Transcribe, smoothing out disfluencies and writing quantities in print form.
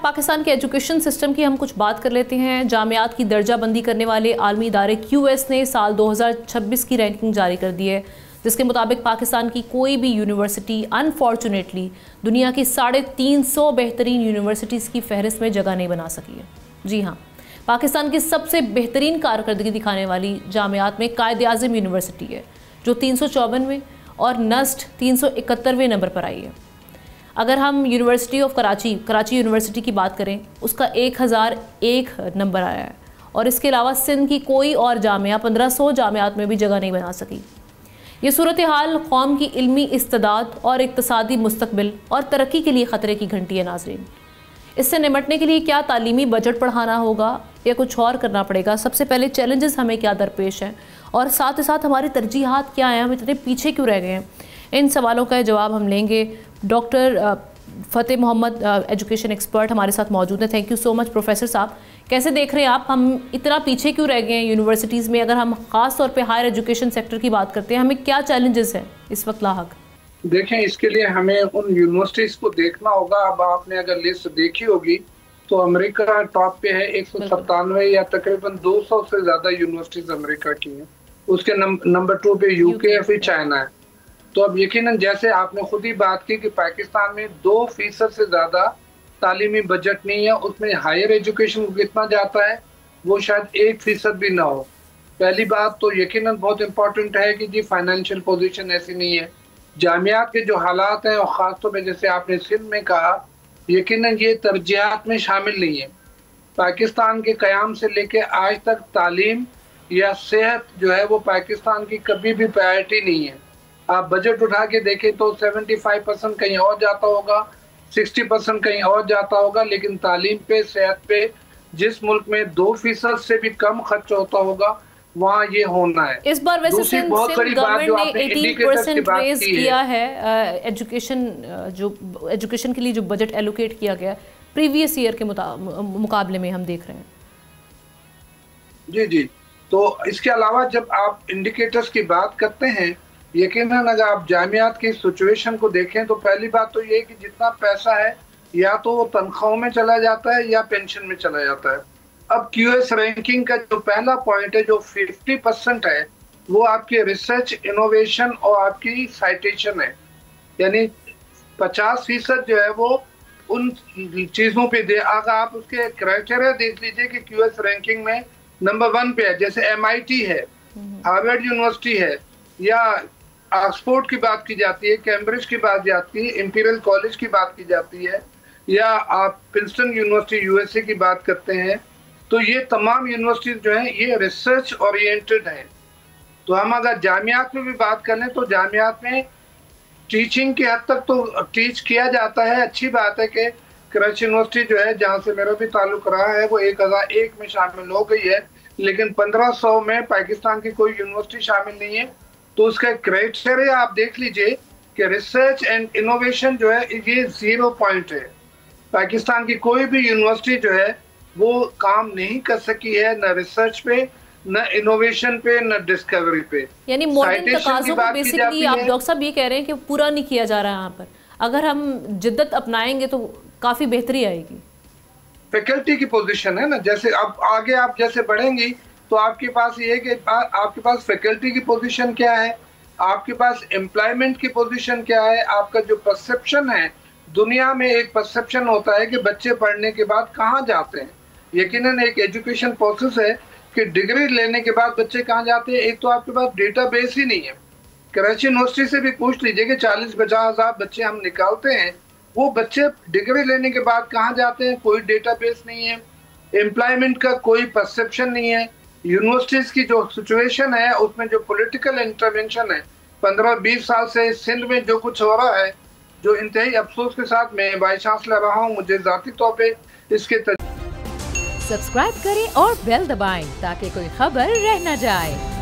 पाकिस्तान के education system की हम कुछ बात कर लेते हैं। जामियात की दर्जाबंदी करने वाले आलमी इदारे QS ने साल 2026 की रैंकिंग जारी कर दी है, जिसके मुताबिक पाकिस्तान की कोई भी यूनिवर्सिटी अनफॉर्चुनेटली दुनिया की 350 बेहतरीन यूनिवर्सिटीज़ की फहरिस्त में जगह नहीं बना सकी है। जी हाँ, पाकिस्तान की सबसे बेहतरीन कारकर्दगी दिखाने वाली जामियात में कायद-ए-आज़म यूनिवर्सिटी है, जो 354वें और नस्ट 371वें नंबर पर आई है। अगर हम यूनिवर्सिटी ऑफ कराची यूनिवर्सिटी की बात करें, उसका 1001 नंबर आया है, और इसके अलावा सिंध की कोई और जामिया 1500 जामियात में भी जगह नहीं बना सकी। ये सूरत हाल कौम की इल्मी इस्तेदाद और इक्तसादी मुस्तकबिल और तरक्की के लिए ख़तरे की घंटी है। नाज़रीन, इससे निमटने के लिए क्या तालीमी बजट बढ़ाना होगा या कुछ और करना पड़ेगा? सबसे पहले चैलेंजेस हमें क्या दरपेश हैं, और साथ ही साथ हमारी तरजीहात क्या हैं, हम इतने पीछे क्यों रह गए हैं? इन सवालों का जवाब हम लेंगे। डॉक्टर फ़तेह मोहम्मद, एजुकेशन एक्सपर्ट, हमारे साथ मौजूद हैं। Thank you so much professor साहब। कैसे देख रहे हैं आप, हम इतना पीछे क्यों रह गए हैं यूनिवर्सिटीज़ में? अगर हम ख़ास तौर पे हायर एजुकेशन सेक्टर की बात करते हैं, हमें क्या चैलेंजेस हैं इस वक्त लाहक? देखें, इसके लिए हमें उन यूनिवर्सिटीज़ को देखना होगा। अब आपने अगर लिस्ट देखी होगी तो अमेरिका टॉप पे है, 197 या तकरीबन 200 से ज़्यादा यूनिवर्सिटीज़ अमेरिका की हैं। उसके नंबर 2 पे UK फिर चाइना है। तो अब यकीनन जैसे आपने खुद ही बात की कि पाकिस्तान में 2% से ज़्यादा तालीमी बजट नहीं है, उसमें हायर एजुकेशन को कितना जाता है वो शायद 1% भी ना हो। पहली बात तो यकीनन बहुत इम्पोर्टेंट है कि जी फाइनेंशियल पोजीशन ऐसी नहीं है। जामियात के जो हालात हैं, और ख़ासतौर पर जैसे आपने सिंध में कहा, यकीनन ये तरजीहात में शामिल नहीं है। पाकिस्तान के क़याम से लेके आज तक तालीम या सेहत जो है वो पाकिस्तान की कभी भी प्रायोरिटी नहीं है। आप बजट उठा के देखें तो 75% कहीं और जाता होगा, 60% कहीं और जाता होगा, लेकिन तालीम पे, सेहत पे जिस मुल्क में 2% से भी कम खर्च होता होगा वहाँ ये होना है। इस बार वैसे सिंध गवर्नमेंट ने 18% रेज किया है एजुकेशन के लिए जो बजट एलोकेट किया गया प्रीवियस ईयर के मुकाबले में हम देख रहे हैं। जी, तो इसके अलावा जब आप इंडिकेटर्स की बात करते हैं, यकीनन अगर आप जामियात की सिचुएशन को देखें तो पहली बात तो ये कि जितना पैसा है या तो वो तनख्वाहों में चला जाता है या पेंशन में चला जाता है। अब QS रैंकिंग का जो पहला पॉइंट है, जो 50% है, वो आपकी रिसर्च, इनोवेशन और आपकी साइटेशन है। यानी 50% जो है वो उन चीज़ों पे दे। अगर आप उसके क्राइटेरिया देख लीजिए कि QS रैंकिंग में नंबर 1 पे है, जैसे MIT है, हार्वर्ड यूनिवर्सिटी है, या ऑक्सफोर्ड की बात की जाती है, कैम्ब्रिज की बात जाती है, इंपीरियल कॉलेज की बात की जाती है, या आप प्रिंसटन यूनिवर्सिटी USA की बात करते हैं, तो ये तमाम यूनिवर्सिटीज जो हैं ये रिसर्च ओरिएंटेड हैं। तो हम अगर जामियात में भी बात कर लें तो जामियात में टीचिंग की हद तक तो टीच किया जाता है। अच्छी बात है कि कराची यूनिवर्सिटी जो है, जहाँ से मेरा भी ताल्लुक रहा है, वो 1001 में शामिल हो गई है, लेकिन 1500 में पाकिस्तान की कोई यूनिवर्सिटी शामिल नहीं है। तो उसका क्राइटेरिया आप देख लीजिए कि रिसर्च एंड इनोवेशन जो है ये 0 पॉइंट है। पाकिस्तान की कोई भी यूनिवर्सिटी जो है वो काम नहीं कर सकी है, न रिसर्च पे, न इनोवेशन पे, न डिस्कवरी पे। यानी मॉडर्न तकाज़ों को बेसिकली आप डॉक्टर साहब ये कह रहे हैं कि पूरा नहीं किया जा रहा है यहाँ पर। अगर हम जिद्दत अपनाएंगे तो काफ़ी बेहतरी आएगी। फैकल्टी की पोजीशन है ना, जैसे अब आगे आप जैसे बढ़ेंगी तो आपके पास ये कि आपके पास फैकल्टी की पोजीशन क्या है, आपके पास एम्प्लॉयमेंट की पोजीशन क्या है, आपका जो परसेप्शन है दुनिया में, एक परसेप्शन होता है कि बच्चे पढ़ने के बाद कहाँ जाते हैं। यकीनन एक एजुकेशन प्रोसेस है कि डिग्री लेने के बाद बच्चे कहाँ जाते हैं। एक तो आपके पास डेटाबेस ही नहीं है। कराची यूनिवर्सिटी से भी पूछ लीजिए कि 40-50 हज़ार बच्चे हम निकालते हैं, वो बच्चे डिग्री लेने के बाद कहाँ जाते हैं, कोई डेटाबेस नहीं है। एम्प्लॉयमेंट का कोई परसेप्शन नहीं है। यूनिवर्सिटीज़ की जो सिचुएशन है उसमें जो पॉलिटिकल इंटरवेंशन है 15-20 साल से सिंध में जो कुछ हो रहा है, जो इंतहाई अफसोस के साथ मैं वाइस चांसलर रहा हूँ, मुझे ज़ाती तौर पे इसके सब्सक्राइब करें और बेल दबाएं ताकि कोई खबर रह न जाए।